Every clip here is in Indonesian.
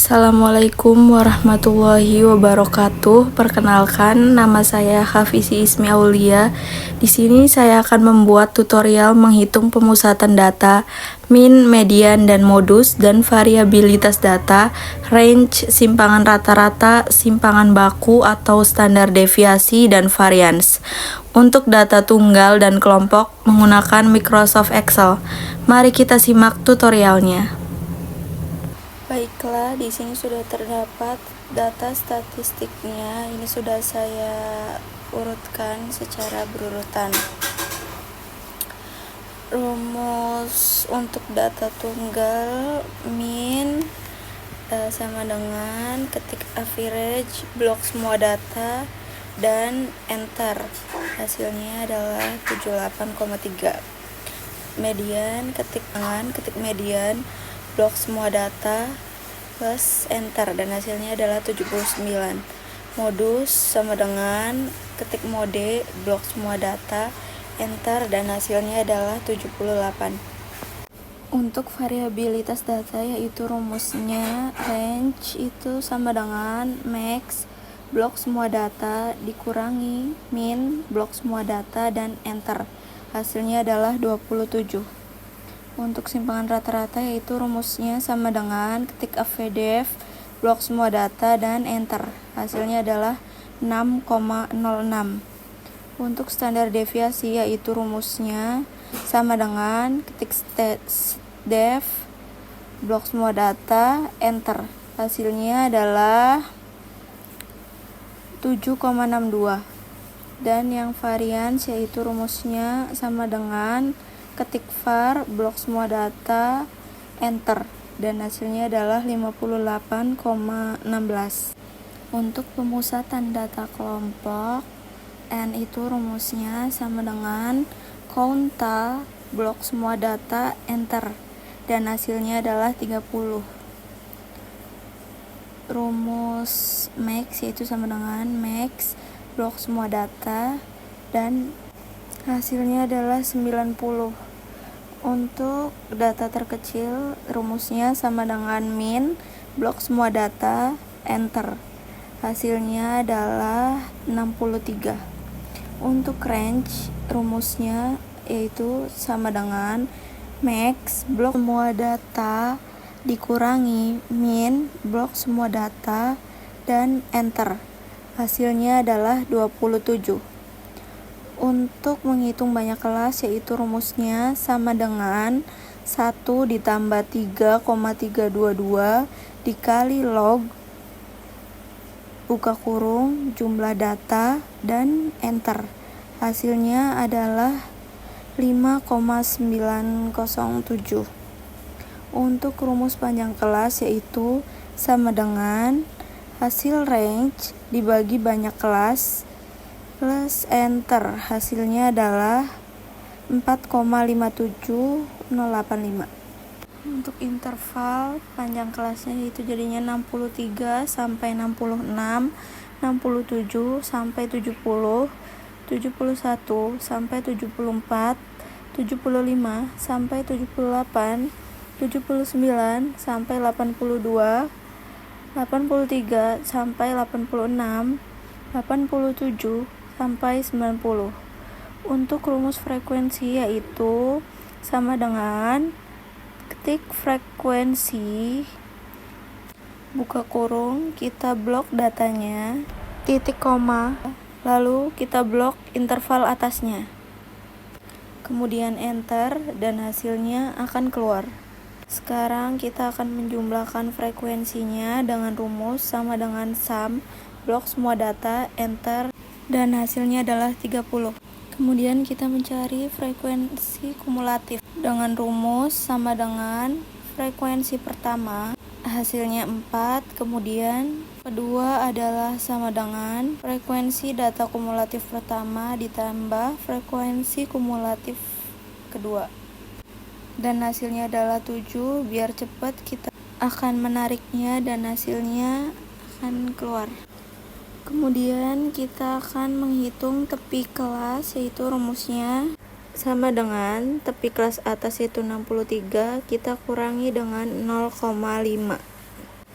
Assalamualaikum warahmatullahi wabarakatuh. Perkenalkan, nama saya Hafizi Ismi Aulia. Di sini saya akan membuat tutorial menghitung pemusatan data, min, median, dan modus, dan variabilitas data, range, simpangan rata-rata, simpangan baku atau standar deviasi, dan varians. Untuk data tunggal dan kelompok menggunakan Microsoft Excel. Mari kita simak tutorialnya. Baiklah, di sini sudah terdapat data statistiknya. Ini sudah saya urutkan secara berurutan. Rumus untuk data tunggal, min sama dengan ketik average, blok semua data, dan enter. Hasilnya adalah 78,3. Median, ketik median, blok semua data plus enter, dan hasilnya adalah 79. Modus sama dengan ketik mode, blok semua data, enter, dan hasilnya adalah 78. Untuk variabilitas data, yaitu rumusnya range itu sama dengan max, blok semua data dikurangi min, blok semua data, dan enter. Hasilnya adalah 27. Untuk simpangan rata-rata, yaitu rumusnya sama dengan ketik avdef, blok semua data, dan enter. Hasilnya adalah 6,06. Untuk standar deviasi, yaitu rumusnya sama dengan ketik def, blok semua data, enter. Hasilnya adalah 7,62. Dan yang varians, yaitu rumusnya sama dengan ketik var, blok semua data, enter, dan hasilnya adalah 58,16. Untuk pemusatan data kelompok, n itu rumusnya sama dengan count, blok semua data, enter, dan hasilnya adalah 30. Rumus max yaitu sama dengan max, blok semua data, dan hasilnya adalah 90. Untuk data terkecil, rumusnya sama dengan min, blok semua data, enter. Hasilnya adalah 63. Untuk range, rumusnya yaitu sama dengan max, blok semua data dikurangi min, blok semua data, dan enter. Hasilnya adalah 27. Untuk menghitung banyak kelas, yaitu rumusnya sama dengan 1 ditambah 3,322 dikali log buka kurung jumlah data, dan enter. Hasilnya adalah 5,907. Untuk rumus panjang kelas, yaitu sama dengan hasil range dibagi banyak kelas plus enter. Hasilnya adalah 4,57085. Untuk interval panjang kelasnya yaitu jadinya 63 sampai 66, 67 sampai 70, 71 sampai 74, 75 sampai 78, 79 sampai 82, 83 sampai 86, 87 sampai 90. Untuk rumus frekuensi, yaitu sama dengan ketik frekuensi buka kurung, kita blok datanya, titik koma, lalu kita blok interval atasnya, kemudian enter, dan hasilnya akan keluar. Sekarang kita akan menjumlahkan frekuensinya dengan rumus sama dengan sum, blok semua data, enter, dan hasilnya adalah 30. Kemudian kita mencari frekuensi kumulatif dengan rumus sama dengan frekuensi pertama, hasilnya 4, kemudian kedua adalah sama dengan frekuensi data kumulatif pertama ditambah frekuensi kumulatif kedua, dan hasilnya adalah 7. Biar cepat kita akan menariknya dan hasilnya akan keluar. Kemudian kita akan menghitung tepi kelas, yaitu rumusnya sama dengan tepi kelas atas yaitu 63, kita kurangi dengan 0,5.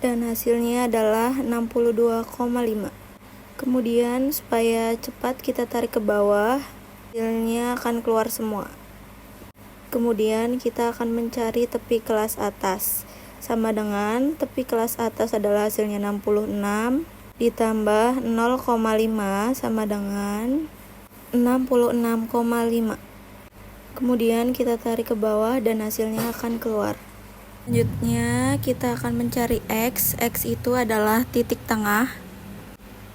dan hasilnya adalah 62,5. Kemudian supaya cepat kita tarik ke bawah, hasilnya akan keluar semua. Kemudian kita akan mencari tepi kelas atas, sama dengan tepi kelas atas adalah hasilnya 66 ditambah 0,5 sama dengan 66,5. Kemudian kita tarik ke bawah dan hasilnya akan keluar. Selanjutnya kita akan mencari X. X itu adalah titik tengah.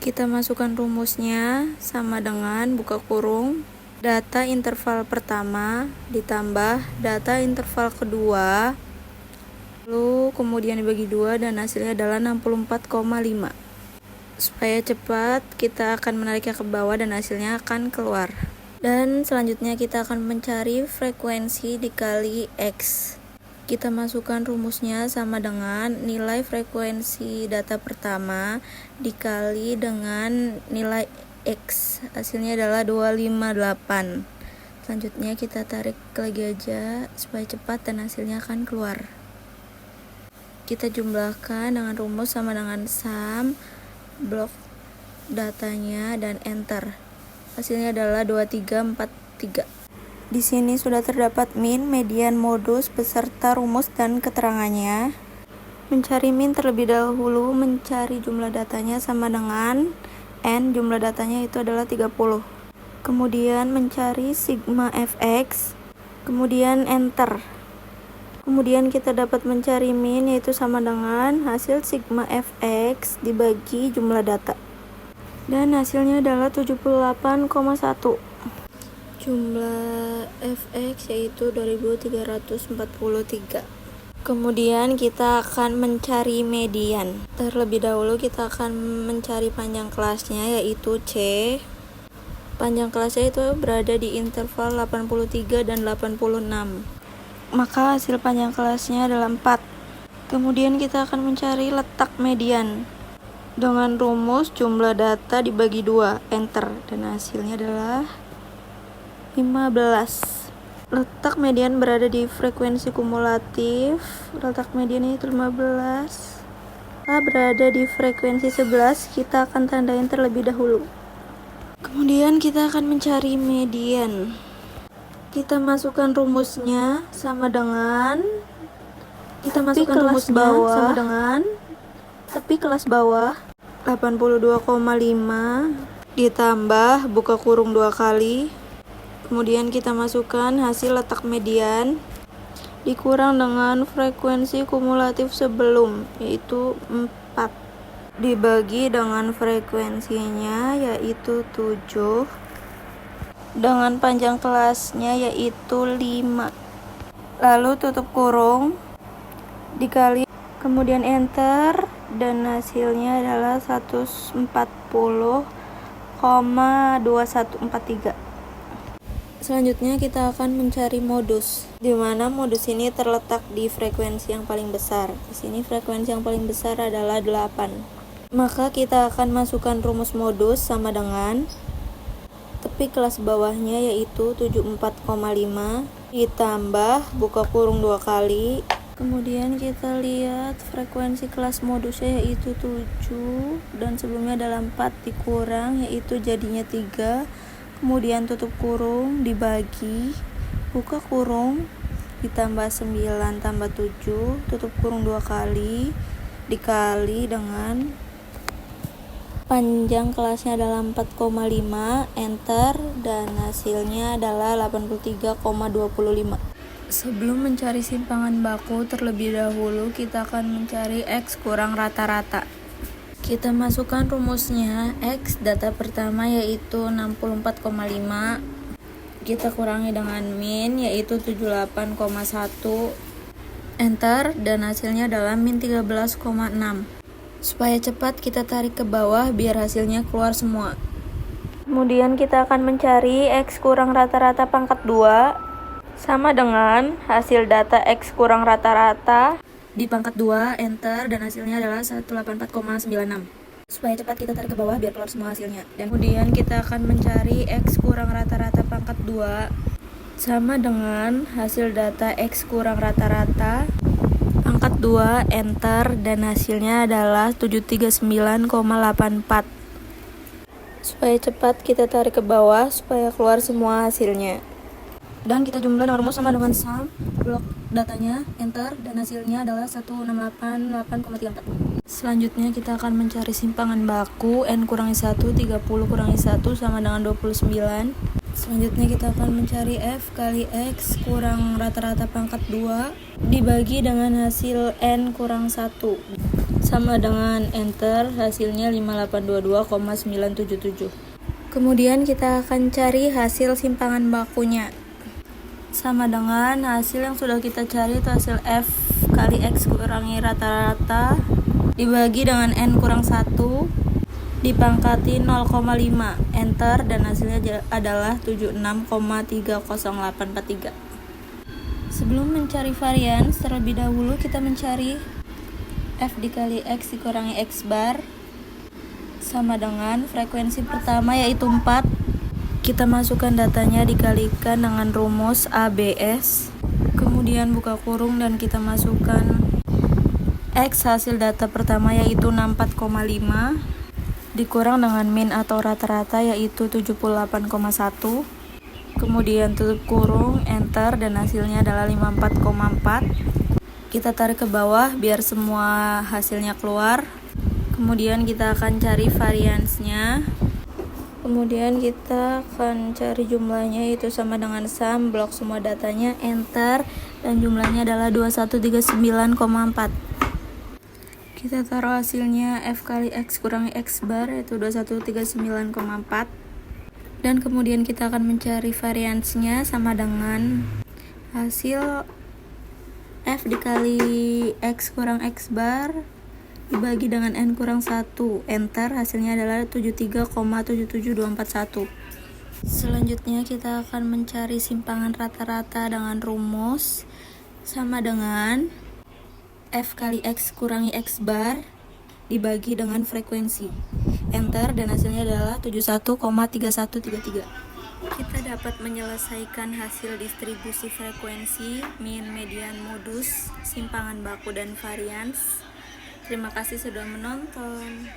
Kita masukkan rumusnya sama dengan buka kurung data interval pertama ditambah data interval kedua, lalu kemudian dibagi 2 dan hasilnya adalah 64,5. Supaya cepat kita akan menariknya ke bawah dan hasilnya akan keluar. Dan selanjutnya kita akan mencari frekuensi dikali X. Kita masukkan rumusnya sama dengan nilai frekuensi data pertama dikali dengan nilai X. Hasilnya adalah 258. Selanjutnya kita tarik lagi aja supaya cepat dan hasilnya akan keluar. Kita jumlahkan dengan rumus sama dengan sum blok datanya dan enter. Hasilnya adalah 2343. Di sini sudah terdapat min, median, modus, beserta rumus dan keterangannya. Mencari min terlebih dahulu, mencari jumlah datanya sama dengan n, jumlah datanya itu adalah 30. Kemudian mencari sigma fx, kemudian enter. Kemudian kita dapat mencari min yaitu sama dengan hasil sigma fx dibagi jumlah data. Dan hasilnya adalah 78,1. Jumlah fx yaitu 2343. Kemudian kita akan mencari median. Terlebih dahulu kita akan mencari panjang kelasnya yaitu C. Panjang kelasnya itu berada di interval 83 dan 86. Maka hasil panjang kelasnya adalah 4. Kemudian kita akan mencari letak median dengan rumus jumlah data dibagi 2, enter, dan hasilnya adalah 15. Letak median berada di frekuensi kumulatif. Letak median itu 15. Berada di frekuensi 11, kita akan tandain terlebih dahulu. Kemudian kita akan mencari median. Kita masukkan rumusnya sama dengan tepi kelas bawah 82,5 ditambah buka kurung 2 kali. Kemudian kita masukkan hasil letak median dikurang dengan frekuensi kumulatif sebelum yaitu 4 dibagi dengan frekuensinya yaitu 7 dengan panjang kelasnya yaitu 5. Lalu tutup kurung dikali kemudian enter dan hasilnya adalah 140,2143. Selanjutnya kita akan mencari modus, di mana modus ini terletak di frekuensi yang paling besar. Di sini frekuensi yang paling besar adalah 8. Maka kita akan masukkan rumus modus sama dengan tepi kelas bawahnya yaitu 74,5 ditambah buka kurung 2 kali. Kemudian kita lihat frekuensi kelas modusnya yaitu 7 dan sebelumnya adalah 4 dikurang yaitu jadinya 3. Kemudian tutup kurung dibagi buka kurung ditambah 9 tambah 7 tutup kurung 2 kali dikali dengan panjang kelasnya adalah 4,5 enter dan hasilnya adalah 83,25. Sebelum mencari simpangan baku terlebih dahulu kita akan mencari X kurang rata-rata. Kita masukkan rumusnya. X data pertama yaitu 64,5. Kita kurangi dengan min yaitu 78,1. Enter dan hasilnya adalah min 13,6. Supaya cepat kita tarik ke bawah biar hasilnya keluar semua. Kemudian kita akan mencari X kurang rata-rata pangkat 2 sama dengan hasil data X kurang rata-rata di pangkat 2, enter, dan hasilnya adalah 184,96. Supaya cepat kita tarik ke bawah biar keluar semua hasilnya. Dan kemudian kita akan mencari X kurang rata-rata pangkat 2 sama dengan hasil data X kurang rata-rata Pangkat 2, enter, dan hasilnya adalah 739,84. Supaya cepat kita tarik ke bawah supaya keluar semua hasilnya. Dan kita jumlah dengan rumus sama dengan sum, blok datanya, enter, dan hasilnya adalah 1688,34. Selanjutnya kita akan mencari simpangan baku n kurangi 1, 30 kurangi 1 sama dengan 29. Selanjutnya kita akan mencari f kali x kurang rata-rata pangkat 2 dibagi dengan hasil n kurang 1 sama dengan enter, hasilnya 5822,977. Kemudian kita akan cari hasil simpangan bakunya. Sama dengan hasil yang sudah kita cari, itu hasil f kali x kurangi rata-rata dibagi dengan n kurang 1 dipangkati 0,5, enter, dan hasilnya adalah 76,30843. Sebelum mencari varian, terlebih dahulu kita mencari f dikali x dikurangi x bar sama dengan frekuensi pertama yaitu 4. Kita masukkan datanya dikalikan dengan rumus ABS, kemudian buka kurung dan kita masukkan X hasil data pertama yaitu 64,5 dikurang dengan min atau rata-rata yaitu 78,1, kemudian tutup kurung, enter, dan hasilnya adalah 54,4. Kita tarik ke bawah biar semua hasilnya keluar. Kemudian kita akan cari variansnya. Kemudian kita akan cari jumlahnya, yaitu sama dengan sum, blok semua datanya, enter, dan jumlahnya adalah 2139,4. Kita taruh hasilnya f kali x kurangi x bar yaitu 2139,4. Dan kemudian kita akan mencari variansnya sama dengan hasil f dikali x kurang x bar dibagi dengan n kurang 1, enter, hasilnya adalah 73,77241. Selanjutnya kita akan mencari simpangan rata-rata dengan rumus sama dengan f kali x kurangi x bar dibagi dengan frekuensi, enter, dan hasilnya adalah 71,3133. Kita dapat menyelesaikan hasil distribusi frekuensi, min, median, modus, simpangan baku, dan varians. Terima kasih sudah menonton.